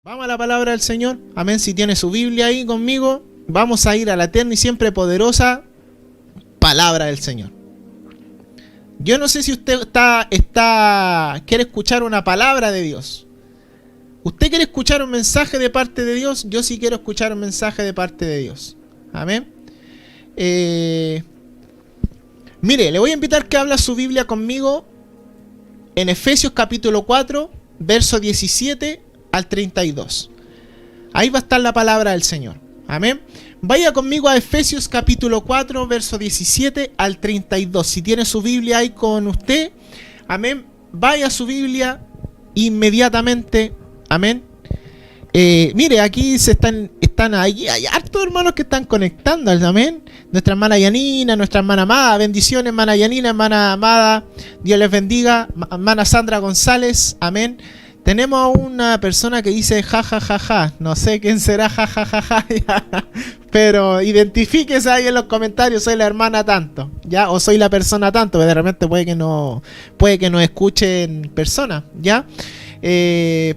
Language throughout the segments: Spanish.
Vamos a la palabra del Señor. Amén. Si tiene su Biblia ahí conmigo, vamos a ir a la eterna y siempre poderosa palabra del Señor. Yo no sé si usted quiere escuchar una palabra de Dios. ¿Usted quiere escuchar un mensaje de parte de Dios? Yo sí quiero escuchar un mensaje de parte de Dios. Amén. Mire, le voy a invitar que habla su Biblia conmigo en Efesios capítulo 4, verso 17 al 32. Ahí va a estar la palabra del Señor. Amén. Vaya conmigo a Efesios capítulo 4, verso 17 al 32. Si tiene su Biblia ahí con usted, amén, vaya a su Biblia inmediatamente. Amén. Mire, aquí están ahí, hay hartos hermanos que están conectando. Amén. Nuestra hermana Yanina, nuestra hermana Amada. Bendiciones, hermana Yanina, hermana Amada. Dios les bendiga. Hermana Sandra González. Amén. Tenemos a una persona que dice ja, ja, ja, ja. No sé quién será ja, ja, ja, ja. Pero identifíquese ahí en los comentarios. Soy la hermana tanto, ¿ya? O soy la persona tanto. Que de repente puede que no escuche en persona, ¿ya?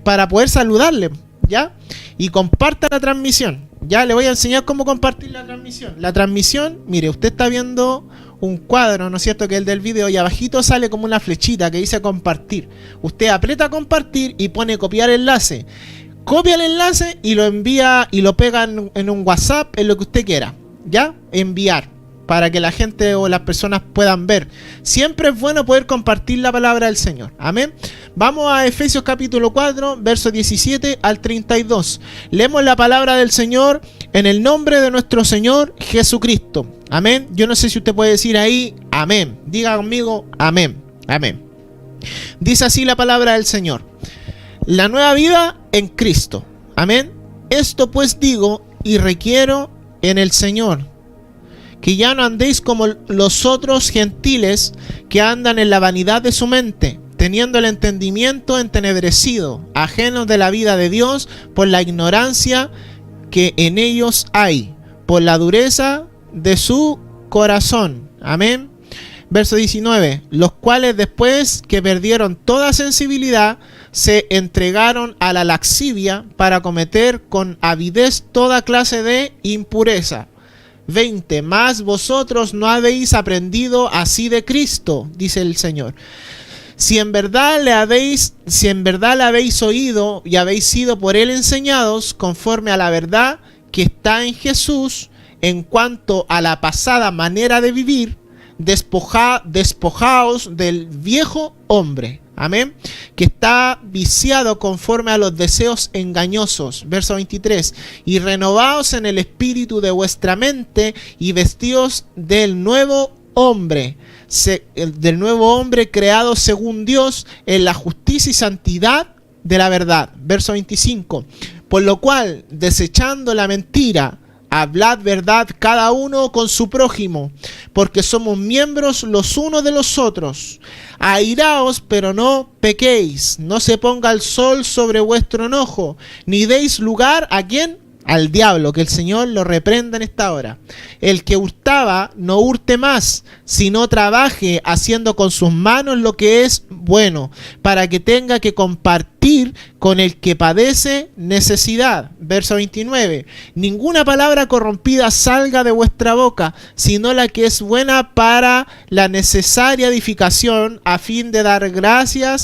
Para poder saludarle, ¿ya? Y comparta la transmisión. Ya le voy a enseñar cómo compartir la transmisión. La transmisión, mire, usted está viendo un cuadro, ¿no es cierto?, que es el del video, y abajito sale como una flechita que dice compartir. Usted aprieta compartir y pone copiar enlace. Copia el enlace y lo envía y lo pega en un WhatsApp, en lo que usted quiera, ¿ya? Enviar, para que la gente o las personas puedan ver. Siempre es bueno poder compartir la palabra del Señor. Amén. Vamos a Efesios capítulo 4, verso 17 al 32. Leemos la palabra del Señor en el nombre de nuestro Señor Jesucristo. Amén. Yo no sé si usted puede decir ahí, amén. Diga conmigo, amén. Amén. Dice así la palabra del Señor. La nueva vida en Cristo. Amén. Esto pues digo y requiero en el Señor, que ya no andéis como los otros gentiles que andan en la vanidad de su mente, teniendo el entendimiento entenebrecido, ajenos de la vida de Dios por la ignorancia que en ellos hay, por la dureza de su corazón. Amén. Verso 19. Los cuales después que perdieron toda sensibilidad, se entregaron a la lascivia para cometer con avidez toda clase de impureza. 20. Mas vosotros no habéis aprendido así de Cristo, dice el Señor. Si en verdad le habéis oído y habéis sido por él enseñados conforme a la verdad que está en Jesús, en cuanto a la pasada manera de vivir, despojaos del viejo hombre. Amén. Que está viciado conforme a los deseos engañosos. Verso 23. Y renovaos en el espíritu de vuestra mente y vestíos del nuevo hombre. Del nuevo hombre creado según Dios en la justicia y santidad de la verdad. Verso 25. Por lo cual, desechando la mentira, hablad verdad cada uno con su prójimo, porque somos miembros los unos de los otros. Airaos, pero no pequéis. No se ponga el sol sobre vuestro enojo, ni deis lugar ¿a quién? Al diablo. Que el Señor lo reprenda en esta hora. El que hurtaba, no hurte más, sino trabaje haciendo con sus manos lo que es bueno, para que tenga que compartir con el que padece necesidad. Verso 29. Ninguna palabra corrompida salga de vuestra boca, sino la que es buena para la necesaria edificación, a fin de dar gracia,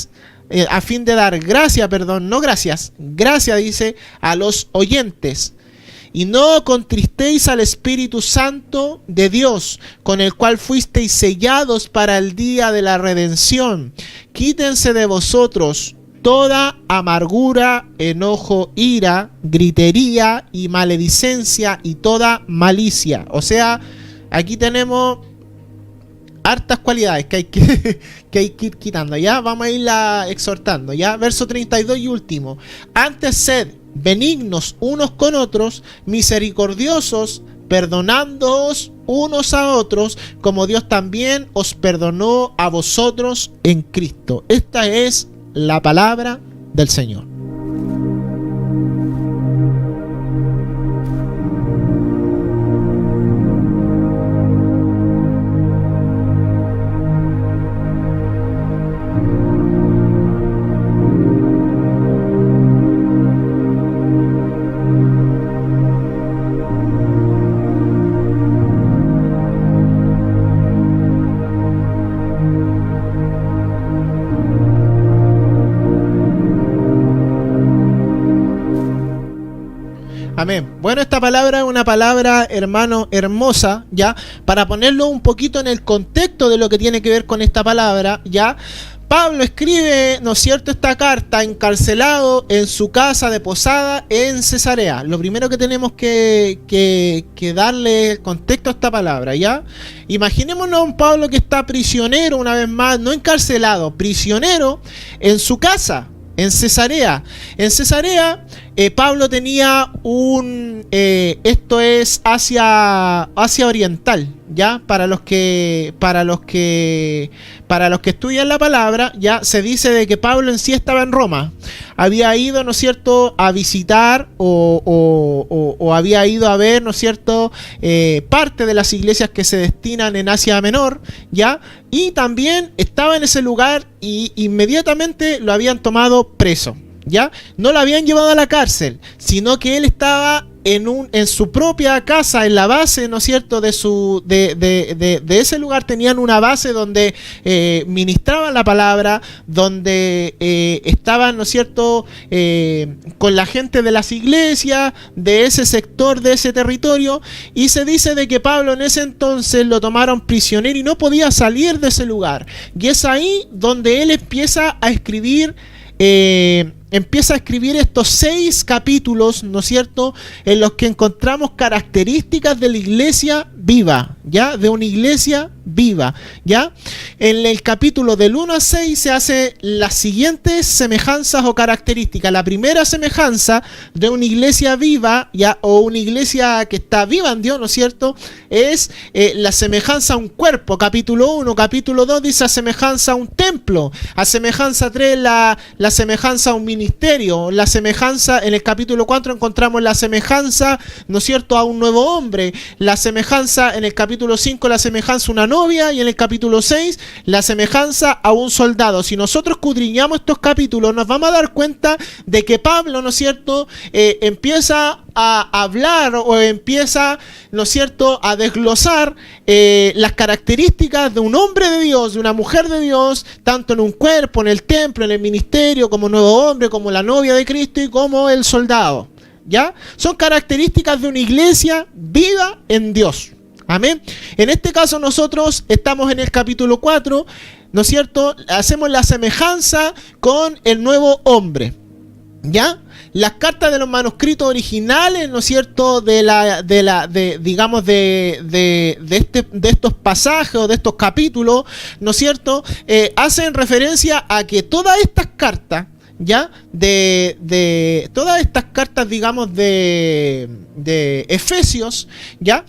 gracia dice, a los oyentes. Y no contristéis al Espíritu Santo de Dios, con el cual fuisteis sellados para el día de la redención. Quítense de vosotros toda amargura, enojo, ira, gritería y maledicencia y toda malicia. O sea, aquí tenemos hartas cualidades que hay que ir quitando, ¿ya? Vamos a irla exhortando, ¿ya? Verso 32 y último. Antes sed benignos unos con otros, misericordiosos, perdonándoos unos a otros, como Dios también os perdonó a vosotros en Cristo. Esta es la palabra del Señor. Amén. Bueno, esta palabra es una palabra, hermano, hermosa, ¿ya? Para ponerlo un poquito en el contexto de lo que tiene que ver con esta palabra, ¿ya? Pablo escribe, ¿no es cierto?, esta carta encarcelado en su casa de posada en Cesarea. Lo primero que tenemos que darle contexto a esta palabra, ¿ya? Imaginémonos a un Pablo que está prisionero, una vez más, no encarcelado, prisionero en su casa, en Cesarea. En Cesarea, Pablo tenía esto es Asia Oriental, ¿ya? Para los que estudian la palabra, ya se dice de que Pablo en sí estaba en Roma. Había ido, ¿no es cierto?, a visitar o había ido a ver, ¿no es cierto?, parte de las iglesias que se destinan en Asia Menor, ¿ya? Y también estaba en ese lugar y inmediatamente lo habían tomado preso, ¿ya? No lo habían llevado a la cárcel, sino que él estaba en su propia casa, en la base, ¿no es cierto?, de ese lugar. Tenían una base donde ministraban la palabra, donde estaban, ¿no es cierto?, con la gente de las iglesias, de ese sector, de ese territorio, y se dice de que Pablo en ese entonces lo tomaron prisionero y no podía salir de ese lugar. Y es ahí donde él empieza a escribir estos 6 capítulos, ¿no es cierto?, en los que encontramos características de la iglesia viva, ¿ya? De una iglesia viva, ¿ya? En el capítulo del 1 al 6 se hace las siguientes semejanzas o características. La primera semejanza de una iglesia viva, ¿ya?, o una iglesia que está viva en Dios, ¿no es cierto?, es la semejanza a un cuerpo. Capítulo 1, capítulo 2 dice a semejanza a un templo, a semejanza 3 la semejanza a un ministerio, la semejanza, en el capítulo 4 encontramos la semejanza, ¿no es cierto?, a un nuevo hombre, la semejanza en el capítulo 5, la semejanza a una novia, y en el capítulo 6 la semejanza a un soldado. Si nosotros escudriñamos estos capítulos, nos vamos a dar cuenta de que Pablo, ¿no es cierto?, empieza a hablar o empieza, ¿no es cierto?, a desglosar las características de un hombre de Dios, de una mujer de Dios, tanto en un cuerpo, en el templo, en el ministerio, como nuevo hombre, como la novia de Cristo y como el soldado, ¿ya? Son características de una iglesia viva en Dios. Amén. En este caso nosotros estamos en el capítulo 4, ¿no es cierto? Hacemos la semejanza con el nuevo hombre, ¿ya? Las cartas de los manuscritos originales, ¿no es cierto?, de estos pasajes o de estos capítulos, ¿no es cierto?, hacen referencia a que todas estas cartas, ¿ya?, de todas estas cartas, digamos, de Efesios, ¿ya?,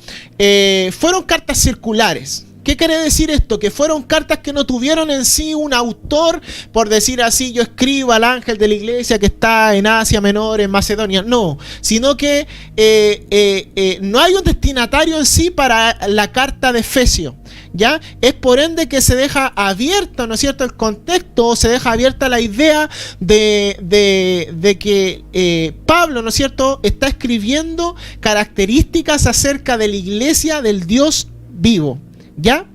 fueron cartas circulares. ¿Qué quiere decir esto? Que fueron cartas que no tuvieron en sí un autor, por decir así, yo escribo al ángel de la iglesia que está en Asia Menor, en Macedonia. No, sino que no hay un destinatario en sí para la carta de Efesios, ¿ya? Es por ende que se deja abierto, ¿no es cierto?, el contexto, se deja abierta la idea de que Pablo, ¿no es cierto?, está escribiendo características acerca de la iglesia del Dios vivo, ¿ya?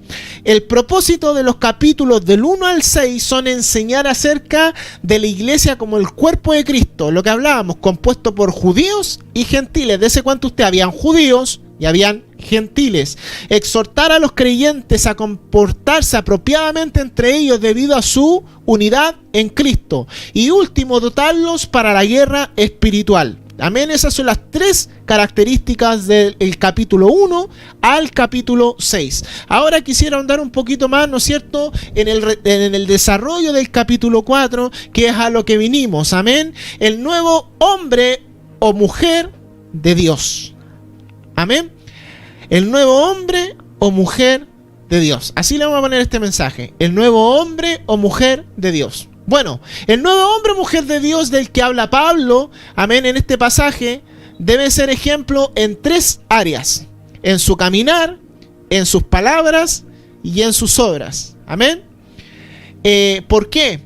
El propósito de los capítulos del 1 al 6 son enseñar acerca de la iglesia como el cuerpo de Cristo, lo que hablábamos, compuesto por judíos y gentiles. Dese cuenta usted, habían judíos y habían gentiles. Exhortar a los creyentes a comportarse apropiadamente entre ellos debido a su unidad en Cristo. Y último, dotarlos para la guerra espiritual. Amén. Esas son las 3 características del capítulo 1 al capítulo 6. Ahora quisiera ahondar un poquito más, ¿no es cierto?, en el desarrollo del capítulo 4, que es a lo que vinimos. Amén. El nuevo hombre o mujer de Dios. Amén. El nuevo hombre o mujer de Dios. Así le vamos a poner este mensaje. El nuevo hombre o mujer de Dios. Bueno, el nuevo hombre o mujer de Dios del que habla Pablo, amén, en este pasaje, debe ser ejemplo en 3 áreas: en su caminar, en sus palabras y en sus obras. Amén. ¿Por qué?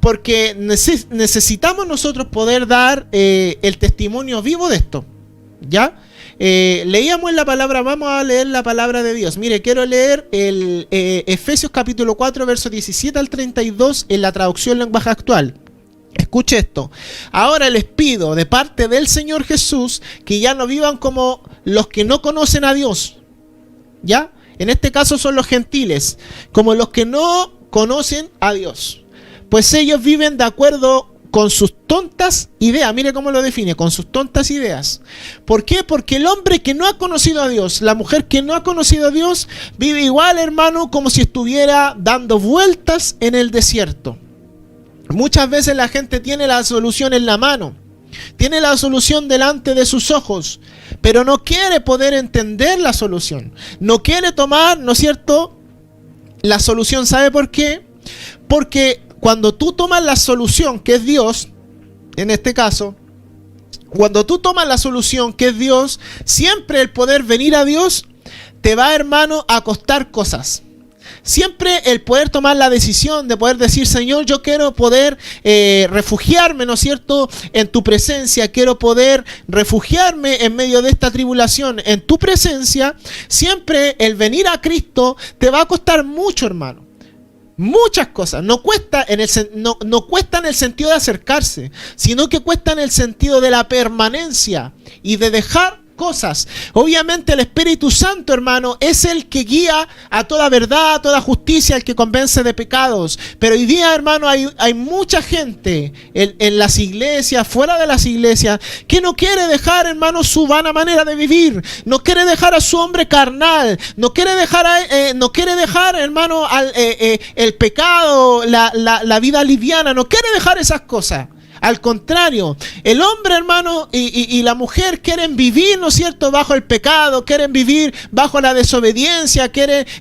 Porque necesitamos nosotros poder dar el testimonio vivo de esto, ¿ya? Leíamos en la palabra, vamos a leer la palabra de Dios. Mire, quiero leer el Efesios capítulo 4, versos 17 al 32 en la traducción lenguaje actual. Escuche esto. Ahora les pido de parte del Señor Jesús que ya no vivan como los que no conocen a Dios. ¿Ya? En este caso son los gentiles, como los que no conocen a Dios. Pues ellos viven de acuerdo con sus tontas ideas. Mire cómo lo define, con sus tontas ideas. ¿Por qué? Porque el hombre que no ha conocido a Dios, la mujer que no ha conocido a Dios, vive igual, hermano, como si estuviera dando vueltas en el desierto. Muchas veces la gente tiene la solución en la mano, tiene la solución delante de sus ojos, pero no quiere poder entender la solución. No quiere tomar, ¿no es cierto?, la solución. ¿Sabe por qué? Porque cuando tú tomas la solución, que es Dios, en este caso, cuando tú tomas la solución, que es Dios, siempre el poder venir a Dios te va, hermano, a costar cosas. Siempre el poder tomar la decisión de poder decir, Señor, yo quiero poder refugiarme, ¿no es cierto?, en tu presencia. Quiero poder refugiarme en medio de esta tribulación, en tu presencia. Siempre el venir a Cristo te va a costar mucho, hermano. Muchas cosas. No cuesta en el sentido de acercarse, sino que cuesta en el sentido de la permanencia y de dejar cosas. Obviamente el Espíritu Santo, hermano, es el que guía a toda verdad, a toda justicia, el que convence de pecados. Pero hoy día, hermano, hay mucha gente en las iglesias, fuera de las iglesias, que no quiere dejar, hermano, su vana manera de vivir. No quiere dejar a su hombre carnal. No quiere dejar, hermano, el pecado, la vida liviana. No quiere dejar esas cosas. Al contrario, el hombre, hermano, y la mujer quieren vivir, ¿no es cierto?, bajo el pecado, quieren vivir bajo la desobediencia,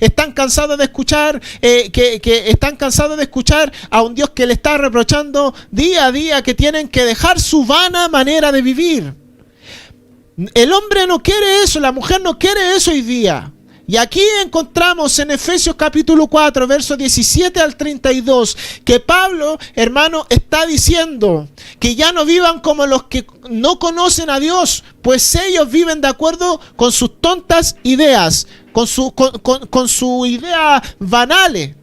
están cansados de escuchar, están cansados de escuchar a un Dios que le está reprochando día a día que tienen que dejar su vana manera de vivir. El hombre no quiere eso, la mujer no quiere eso hoy día. Y aquí encontramos en Efesios capítulo 4, versos 17 al 32, que Pablo, hermano, está diciendo que ya no vivan como los que no conocen a Dios, pues ellos viven de acuerdo con sus tontas ideas, con su idea banales.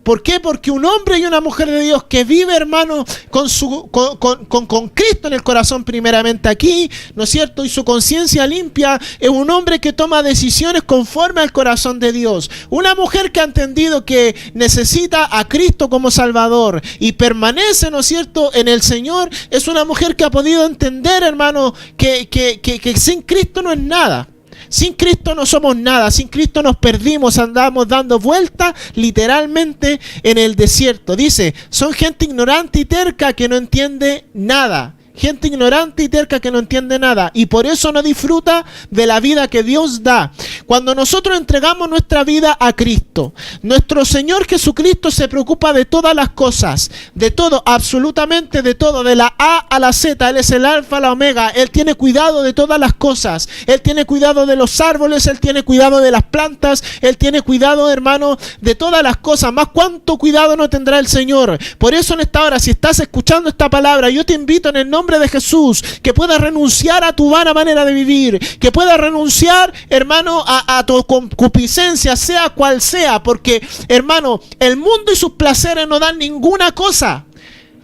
¿Por qué? Porque un hombre y una mujer de Dios que vive, hermano, con Cristo en el corazón primeramente aquí, ¿no es cierto?, y su conciencia limpia, es un hombre que toma decisiones conforme al corazón de Dios. Una mujer que ha entendido que necesita a Cristo como Salvador y permanece, ¿no es cierto?, en el Señor, es una mujer que ha podido entender, hermano, que sin Cristo no es nada. Sin Cristo no somos nada, sin Cristo nos perdimos, andamos dando vueltas literalmente en el desierto. Dice, son gente ignorante y terca que no entiende nada. Gente ignorante y terca que no entiende nada y por eso no disfruta de la vida que Dios da. Cuando nosotros entregamos nuestra vida a Cristo, nuestro Señor Jesucristo se preocupa de todas las cosas, de todo, absolutamente de todo, de la A a la Z. Él es el alfa, la omega. Él tiene cuidado de todas las cosas. Él tiene cuidado de los árboles, Él tiene cuidado de las plantas, Él tiene cuidado, hermano, de todas las cosas. Más cuánto cuidado no tendrá el Señor. Por eso en esta hora, si estás escuchando esta palabra, yo te invito en el nombre de Jesús, que puedas renunciar a tu vana manera de vivir, que puedas renunciar, hermano, a tu concupiscencia, sea cual sea, porque, hermano, el mundo y sus placeres no dan ninguna cosa.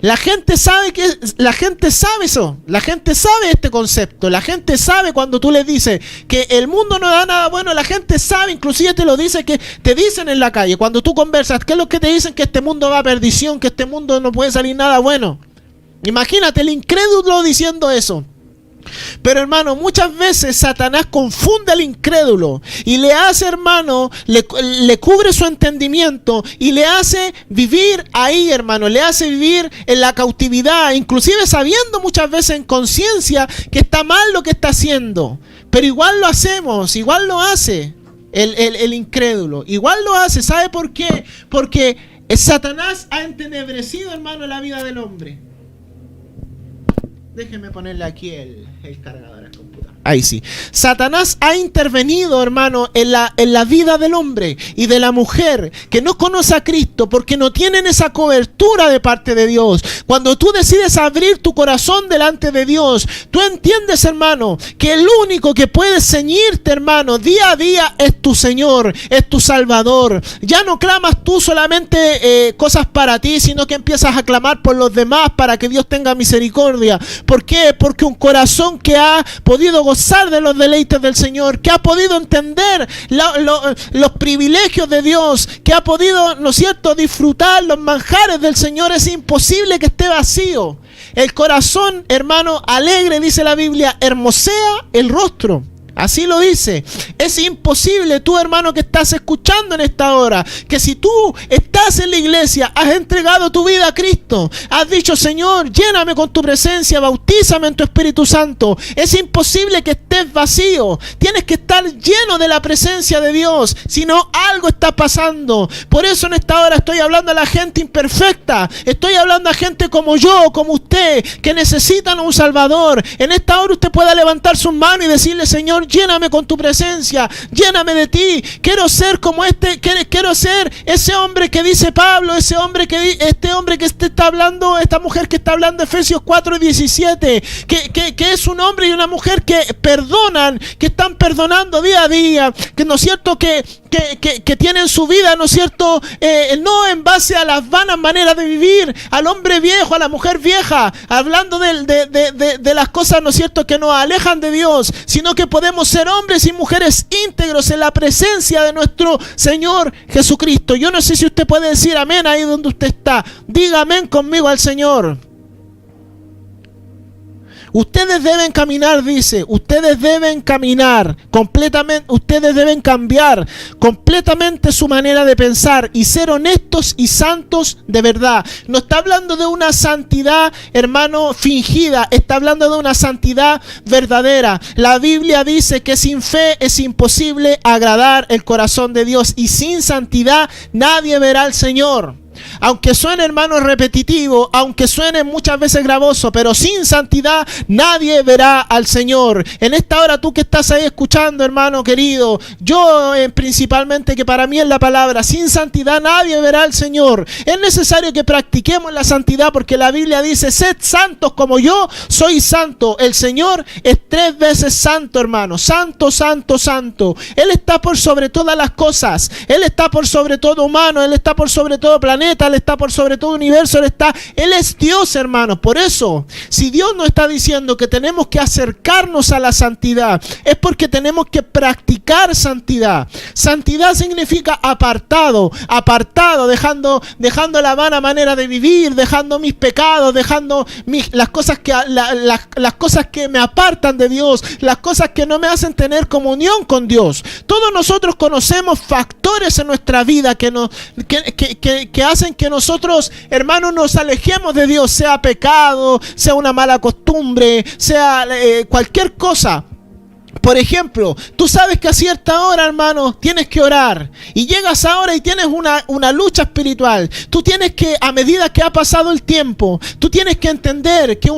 La gente sabe eso, la gente sabe este concepto, la gente sabe cuando tú les dices que el mundo no da nada bueno, la gente sabe, inclusive te lo dice, que te dicen en la calle, cuando tú conversas, ¿qué es lo que te dicen? Que este mundo va a perdición, que este mundo no puede salir nada bueno. Imagínate el incrédulo diciendo eso. Pero hermano, muchas veces Satanás confunde al incrédulo y le hace, hermano, le cubre su entendimiento y le hace vivir ahí, hermano, le hace vivir en la cautividad, inclusive sabiendo muchas veces en conciencia que está mal lo que está haciendo. Pero igual lo hacemos, igual lo hace el incrédulo, igual lo hace. ¿Sabe por qué? Porque Satanás ha entenebrecido, hermano, la vida del hombre. Déjeme ponerle aquí el cargador al computador. Ahí sí. Satanás ha intervenido, hermano, en la vida del hombre y de la mujer que no conoce a Cristo porque no tienen esa cobertura de parte de Dios. Cuando tú decides abrir tu corazón delante de Dios, tú entiendes, hermano, que el único que puede ceñirte, hermano, día a día es tu Señor, es tu Salvador. Ya no clamas tú solamente cosas para ti, sino que empiezas a clamar por los demás para que Dios tenga misericordia. ¿Por qué? Porque un corazón que ha podido gozar de los deleites del Señor, que ha podido entender los privilegios de Dios, que ha podido, ¿no es cierto?, disfrutar los manjares del Señor, es imposible que esté vacío. El corazón, hermano, alegre, dice la Biblia, hermosea el rostro. Así lo dice. Es imposible, tú, hermano, que estás escuchando en esta hora, que si tú estás en la iglesia, has entregado tu vida a Cristo, has dicho: Señor, lléname con tu presencia, bautízame en tu Espíritu Santo. Es imposible que estés vacío. Tienes que estar lleno de la presencia de Dios, si no, algo está pasando. Por eso en esta hora estoy hablando a la gente imperfecta, estoy hablando a gente como yo, como usted, que necesitan un Salvador. En esta hora usted pueda levantar sus manos y decirle: Señor, lléname con tu presencia, lléname de ti. Quiero ser como quiero ser ese hombre que dice Pablo, este hombre que está hablando, esta mujer que está hablando, Efesios 4:17, que es un hombre y una mujer que perdonan, que están perdonando día a día, que no es cierto que tienen su vida, ¿no es cierto?, no en base a las vanas maneras de vivir, al hombre viejo, a la mujer vieja, hablando de las cosas, ¿no es cierto?, que nos alejan de Dios, sino que podemos ser hombres y mujeres íntegros en la presencia de nuestro Señor Jesucristo. Yo no sé si usted puede decir amén ahí donde usted está. Diga amén conmigo al Señor. Ustedes deben caminar, dice, ustedes deben caminar completamente, ustedes deben cambiar completamente su manera de pensar y ser honestos y santos de verdad. No está hablando de una santidad, hermano, fingida, está hablando de una santidad verdadera. La Biblia dice que sin fe es imposible agradar el corazón de Dios, y sin santidad nadie verá al Señor. Aunque suene, hermano, repetitivo, aunque suene muchas veces gravoso, pero sin santidad nadie verá al Señor. En esta hora, tú que estás ahí escuchando, hermano querido, yo principalmente, que para mí es la palabra, sin santidad nadie verá al Señor. Es necesario que practiquemos la santidad, porque la Biblia dice: sed santos como yo soy santo. El Señor es 3 veces santo, hermano, santo, santo, santo. Él está por sobre todas las cosas, Él está por sobre todo humano, Él está por sobre todo planeta, Él está por sobre todo universo, Él es Dios, hermano. Por eso, si Dios nos está diciendo que tenemos que acercarnos a la santidad, es porque tenemos que practicar santidad. Santidad significa apartado, dejando la vana manera de vivir, dejando mis pecados, dejando las cosas que me apartan de Dios, las cosas que no me hacen tener comunión con Dios. Todos nosotros conocemos factores en nuestra vida que hacen que nosotros, hermanos, nos alejemos de Dios, sea pecado, sea una mala costumbre, sea cualquier cosa. Por ejemplo, tú sabes que a cierta hora, hermano, tienes que orar, y llegas ahora y tienes una lucha espiritual. Tú tienes que, a medida que ha pasado el tiempo, tú tienes que entender que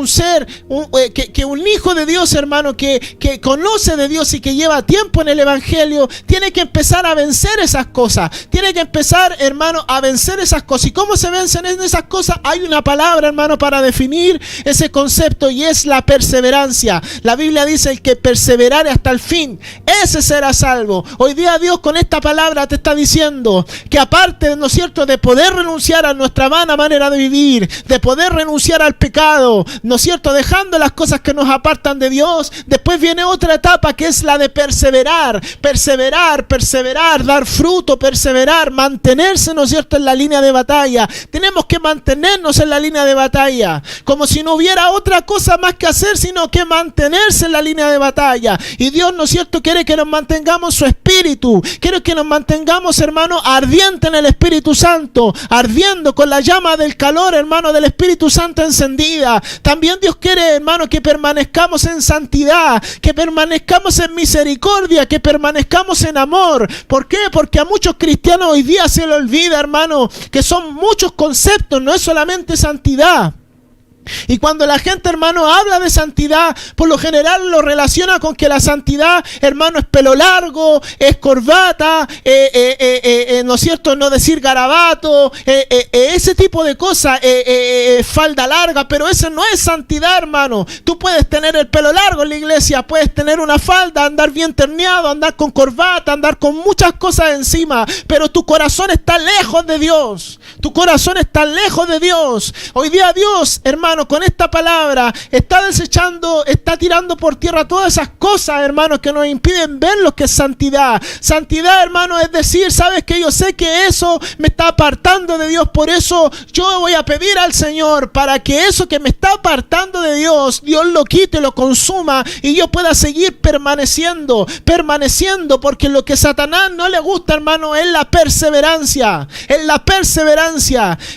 que un hijo de Dios, hermano, que conoce de Dios y que lleva tiempo en el Evangelio, tiene que empezar a vencer esas cosas. Tiene que empezar, hermano, a vencer esas cosas. ¿Y cómo se vencen esas cosas? Hay una palabra, hermano, para definir ese concepto, y es la perseverancia. La Biblia dice: el que perseverare hasta el fin, ese será salvo. Hoy día Dios con esta palabra te está diciendo que aparte, ¿no es cierto?, de poder renunciar a nuestra vana manera de vivir, de poder renunciar al pecado, ¿no es cierto?, dejando las cosas que nos apartan de Dios, después viene otra etapa, que es la de perseverar, dar fruto, perseverar, mantenerse, ¿no es cierto?, en la línea de batalla. Tenemos que mantenernos en la línea de batalla, como si no hubiera otra cosa más que hacer, sino que mantenerse en la línea de batalla. Y Dios, ¿no es cierto?, quiere que nos mantengamos su espíritu, quiere que nos mantengamos, hermano, ardiente en el Espíritu Santo, ardiendo con la llama del calor, hermano, del Espíritu Santo encendida. También Dios quiere, hermano, que permanezcamos en santidad, que permanezcamos en misericordia, que permanezcamos en amor. ¿Por qué? Porque a muchos cristianos hoy día se les olvida, hermano, que son muchos conceptos, no es solamente santidad. Y cuando la gente, hermano, habla de santidad, por lo general lo relaciona con que la santidad, hermano, es pelo largo, es corbata, ¿no es cierto? No decir garabato, ese tipo de cosas, falda larga, pero eso no es santidad, hermano. Tú puedes tener el pelo largo en la iglesia, puedes tener una falda, andar bien terneado, andar con corbata, andar con muchas cosas encima, pero tu corazón está lejos de Dios. Tu corazón está lejos de Dios. Hoy día Dios, hermano, con esta palabra está desechando, está tirando por tierra todas esas cosas, hermanos, que nos impiden ver lo que es santidad. Santidad, hermano, es decir, sabes que yo sé que eso me está apartando de Dios, por eso yo voy a pedir al Señor para que eso que me está apartando de Dios, Dios lo quite, lo consuma y yo pueda seguir permaneciendo, porque lo que a Satanás no le gusta, hermano, es la perseverancia,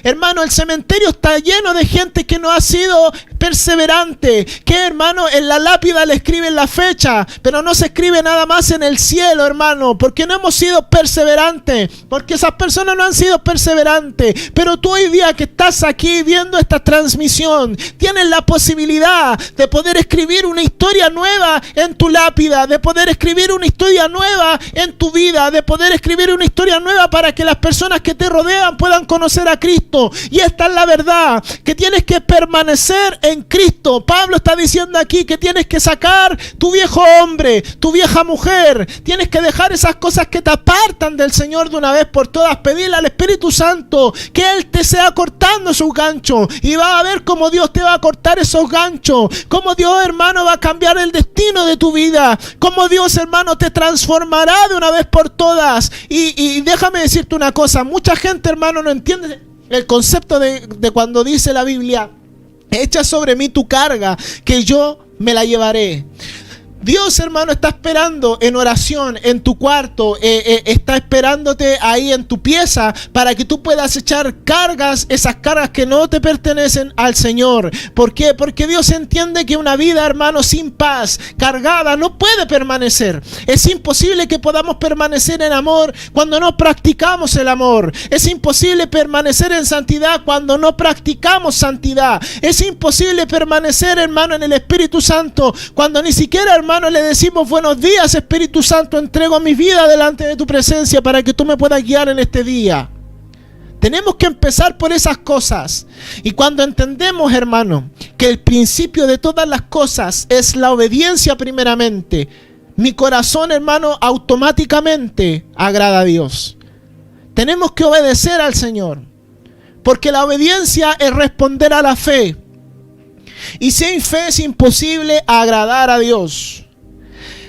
hermano. El cementerio está lleno de gente que no ha sido perseverante, que, hermano, en la lápida le escriben la fecha, pero no se escribe nada más en el cielo, hermano, porque no hemos sido perseverantes, porque esas personas no han sido perseverantes. Pero tú hoy día que estás aquí viendo esta transmisión, tienes la posibilidad de poder escribir una historia nueva en tu lápida, de poder escribir una historia nueva en tu vida, de poder escribir una historia nueva para que las personas que te rodean puedan conocer a Cristo. Y esta es la verdad, que tienes que permanecer en Cristo. Pablo está diciendo aquí que tienes que sacar tu viejo hombre, tu vieja mujer, tienes que dejar esas cosas que te apartan del Señor de una vez por todas, pedirle al Espíritu Santo que Él te sea cortando esos ganchos, y va a ver cómo Dios te va a cortar esos ganchos, cómo Dios, hermano, va a cambiar el destino de tu vida, cómo Dios, hermano, te transformará de una vez por todas. Y déjame decirte una cosa, mucha gente, hermano, no entiende el concepto de cuando dice la Biblia: echa sobre mí tu carga, que yo me la llevaré. Dios, hermano, está esperando en oración, en tu cuarto, está esperándote ahí en tu pieza para que tú puedas echar cargas, esas cargas que no te pertenecen al Señor. ¿Por qué? Porque Dios entiende que una vida, hermano, sin paz, cargada, no puede permanecer. Es imposible que podamos permanecer en amor cuando no practicamos el amor. Es imposible permanecer en santidad cuando no practicamos santidad. Es imposible permanecer, hermano, en el Espíritu Santo cuando ni siquiera, hermano, le decimos: buenos días, Espíritu Santo, entrego mi vida delante de tu presencia para que tú me puedas guiar en este día. Tenemos que empezar por esas cosas. Y cuando entendemos, hermano, que el principio de todas las cosas es la obediencia primeramente, mi corazón, hermano, automáticamente agrada a Dios. Tenemos que obedecer al Señor, porque la obediencia es responder a la fe. Y sin fe es imposible agradar a Dios.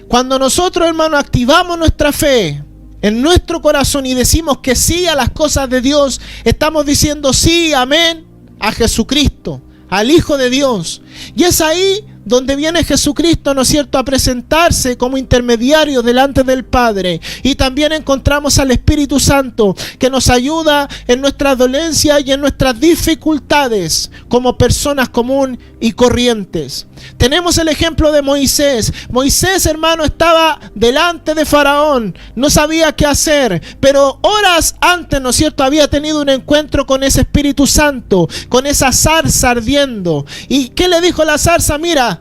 Cuando nosotros, hermano, activamos nuestra fe en nuestro corazón y decimos que sí a las cosas de Dios, estamos diciendo sí, amén, a Jesucristo, al Hijo de Dios. Y es ahí donde viene Jesucristo, ¿no es cierto?, a presentarse como intermediario delante del Padre. Y también encontramos al Espíritu Santo, que nos ayuda en nuestras dolencias y en nuestras dificultades como personas comunes y corrientes. Tenemos el ejemplo de Moisés. Moisés, hermano, estaba delante de Faraón, no sabía qué hacer, pero horas antes, ¿no es cierto?, había tenido un encuentro con ese Espíritu Santo, con esa zarza ardiendo. ¿Y qué le dijo la zarza? Mira,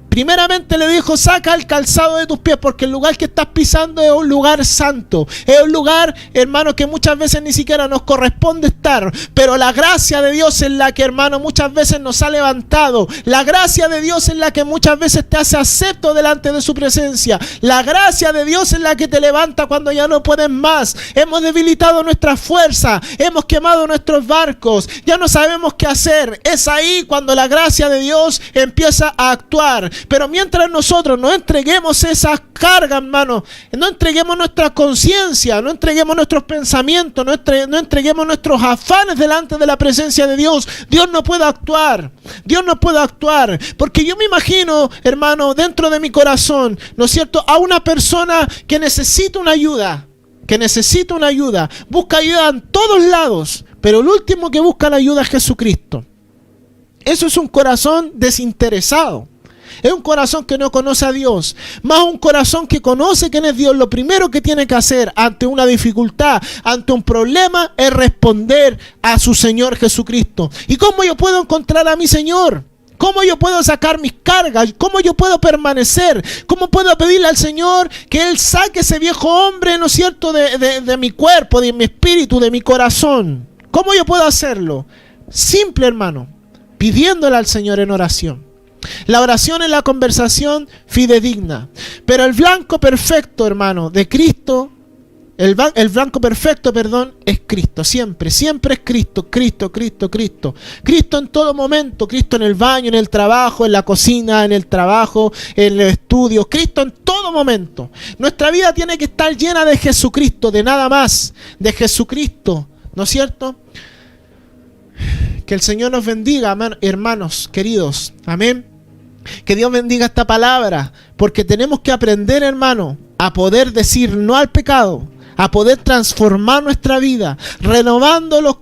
primeramente le dijo: saca el calzado de tus pies, porque el lugar que estás pisando es un lugar santo. Es un lugar, hermano, que muchas veces ni siquiera nos corresponde estar. Pero la gracia de Dios es la que, hermano, muchas veces nos ha levantado. La gracia de Dios es la que muchas veces te hace acepto delante de su presencia. La gracia de Dios es la que te levanta cuando ya no puedes más. Hemos debilitado nuestra fuerza, hemos quemado nuestros barcos, ya no sabemos qué hacer. Es ahí cuando la gracia de Dios empieza a actuar. Pero mientras nosotros no entreguemos esas cargas, hermano, no entreguemos nuestra conciencia, no entreguemos nuestros pensamientos, no entreguemos nuestros afanes delante de la presencia de Dios, Dios no puede actuar. Dios no puede actuar. Porque yo me imagino, hermano, dentro de mi corazón, ¿no es cierto?, a una persona que necesita una ayuda. Busca ayuda en todos lados, pero el último que busca la ayuda es Jesucristo. Eso es un corazón desinteresado. Es un corazón que no conoce a Dios. Más un corazón que conoce quién es Dios. Lo primero que tiene que hacer ante una dificultad, ante un problema, es responder a su Señor Jesucristo. ¿Y cómo yo puedo encontrar a mi Señor? ¿Cómo yo puedo sacar mis cargas? ¿Cómo yo puedo permanecer? ¿Cómo puedo pedirle al Señor que Él saque ese viejo hombre, ¿no es cierto?, de mi cuerpo, de mi espíritu, de mi corazón. ¿Cómo yo puedo hacerlo? Simple, hermano, pidiéndole al Señor en oración. La oración es la conversación fidedigna. Pero el blanco perfecto, hermano, de Cristo, el blanco perfecto, perdón, es Cristo. Siempre, siempre es Cristo, Cristo, Cristo, Cristo. Cristo en todo momento. Cristo en el baño, en el trabajo, en la cocina, en el trabajo, en el estudio. Cristo en todo momento. Nuestra vida tiene que estar llena de Jesucristo, de nada más. De Jesucristo, ¿no es cierto? Que el Señor nos bendiga, hermanos queridos. Amén. Que Dios bendiga esta palabra. Porque tenemos que aprender, hermano, a poder decir no al pecado, a poder transformar nuestra vida, renovándonos,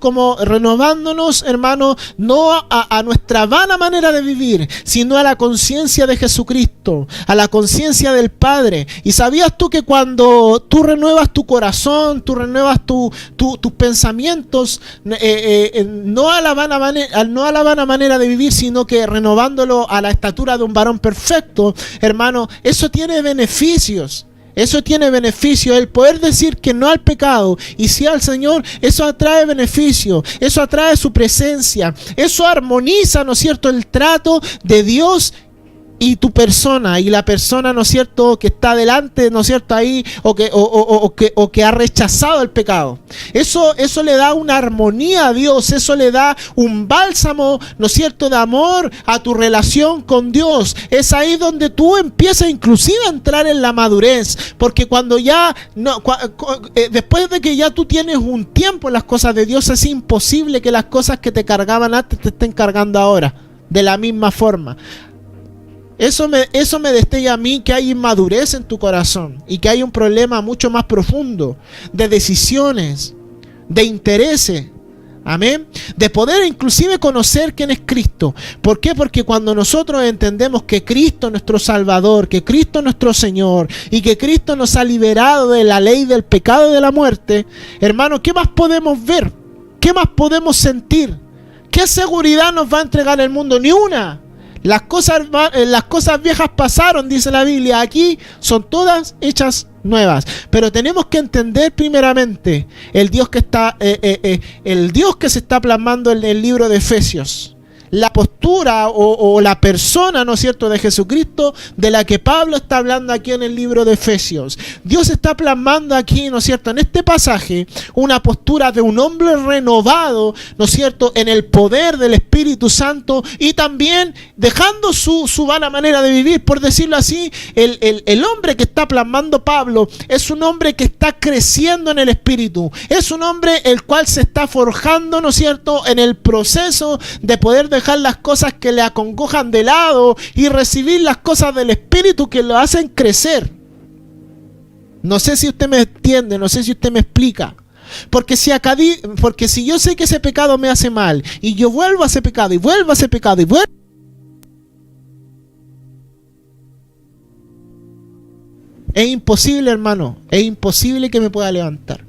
hermano, no a nuestra vana manera de vivir, sino a la conciencia de Jesucristo, a la conciencia del Padre. ¿Y sabías tú que cuando tú renuevas tu corazón, tú renuevas tus pensamientos, no a la vana manera de vivir, sino que renovándolo a la estatura de un varón perfecto, hermano, eso tiene beneficios? Eso tiene beneficio, el poder decir que no al pecado y sí al Señor. Eso atrae beneficio, eso atrae su presencia, eso armoniza, ¿no es cierto?, el trato de Dios y tu persona, y la persona, ¿no es cierto?, que está delante, ¿no es cierto?, ahí, o que ha rechazado el pecado. Eso le da una armonía a Dios, eso le da un bálsamo, ¿no es cierto?, de amor a tu relación con Dios. Es ahí donde tú empiezas inclusive a entrar en la madurez, porque cuando ya, después de que ya tú tienes un tiempo en las cosas de Dios, es imposible que las cosas que te cargaban antes te estén cargando ahora, de la misma forma. Eso me destella a mí que hay inmadurez en tu corazón y que hay un problema mucho más profundo de decisiones, de intereses, amén, de poder inclusive conocer quién es Cristo. ¿Por qué? Porque cuando nosotros entendemos que Cristo es nuestro Salvador, que Cristo es nuestro Señor y que Cristo nos ha liberado de la ley del pecado y de la muerte, hermano, ¿qué más podemos ver? ¿Qué más podemos sentir? ¿Qué seguridad nos va a entregar el mundo? Ni una. Las cosas viejas pasaron, dice la Biblia. Aquí son todas hechas nuevas. Pero tenemos que entender primeramente el Dios que se está plasmando en el libro de Efesios. La postura o la persona, ¿no es cierto?, de Jesucristo, de la que Pablo está hablando aquí en el libro de Efesios. Dios está plasmando aquí, ¿no es cierto?, en este pasaje, una postura de un hombre renovado, ¿no es cierto?, en el poder del Espíritu Santo, y también dejando su vana manera de vivir, por decirlo así. El hombre que está plasmando Pablo es un hombre que está creciendo en el Espíritu, es un hombre el cual se está forjando, ¿no es cierto?, en el proceso de poder dejar las cosas que le acongojan de lado y recibir las cosas del Espíritu que lo hacen crecer. No sé si usted me entiende, no sé si usted me explica. Porque si yo sé que ese pecado me hace mal y yo vuelvo a ese pecado y vuelvo a ese pecado y vuelvo, es imposible, hermano, es imposible que me pueda levantar.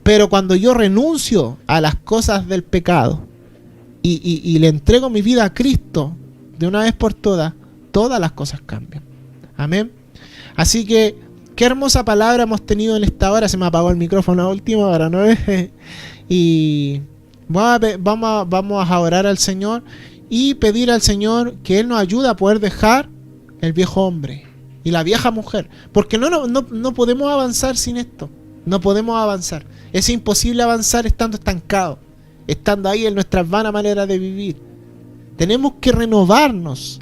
Pero cuando yo renuncio a las cosas del pecado y le entrego mi vida a Cristo de una vez por todas las cosas cambian. Amén. Así que qué hermosa palabra hemos tenido en esta hora. Se me apagó el micrófono a última hora, ¿no? Y vamos a orar al Señor y pedir al Señor que Él nos ayude a poder dejar el viejo hombre y la vieja mujer, porque no podemos avanzar sin esto. No podemos avanzar. Es imposible avanzar estando estancados, estando ahí en nuestra vana manera de vivir. Tenemos que renovarnos,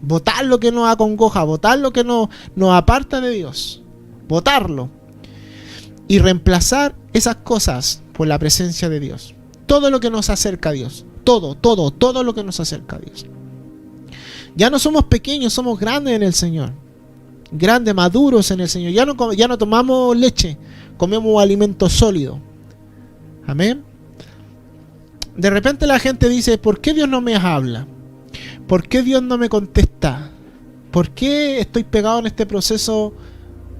botar lo que nos acongoja, botar lo que nos aparta de Dios, botarlo y reemplazar esas cosas por la presencia de Dios. Todo lo que nos acerca a Dios, todo lo que nos acerca a Dios. Ya no somos pequeños, somos grandes en el Señor, grandes, maduros en el Señor. Ya no tomamos leche, comemos alimento sólido. Amén. De repente la gente dice: ¿por qué Dios no me habla? ¿Por qué Dios no me contesta? ¿Por qué estoy pegado en este proceso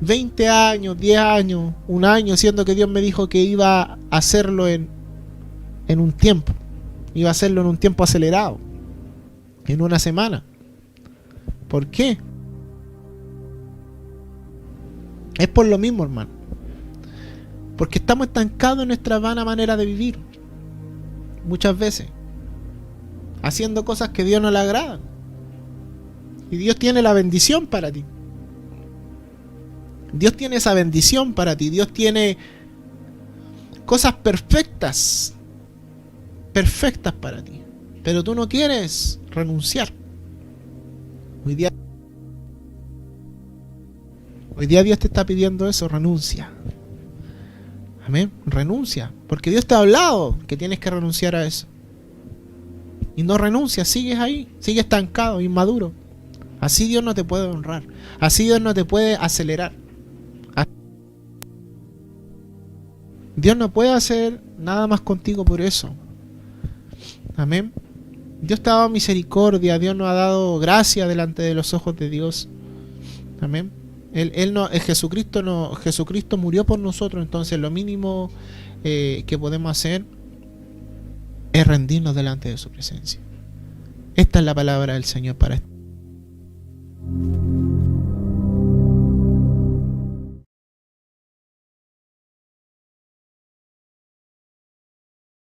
20 años, 10 años, un año, siendo que Dios me dijo que iba a hacerlo en un tiempo? Iba a hacerlo en un tiempo acelerado. en una semana. ¿Por qué? Es por lo mismo, hermano. Porque estamos estancados en nuestra vana manera de vivir. Muchas veces. Haciendo cosas que a Dios no le agradan. Y Dios tiene la bendición para ti. Dios tiene esa bendición para ti. Dios tiene cosas perfectas. Perfectas para ti. Pero tú no quieres renunciar. Hoy día Dios te está pidiendo eso, renuncia. Amén, renuncia. Porque Dios te ha hablado que tienes que renunciar a eso. Y no renuncias, sigues ahí, sigues estancado, inmaduro. Así Dios no te puede honrar. Así Dios no te puede acelerar. Dios no puede hacer nada más contigo por eso. Amén. Dios te ha dado misericordia, Dios nos ha dado gracia delante de los ojos de Dios. Amén. Jesucristo murió por nosotros, entonces lo mínimo que podemos hacer es rendirnos delante de su presencia. Esta es la palabra del Señor para esto.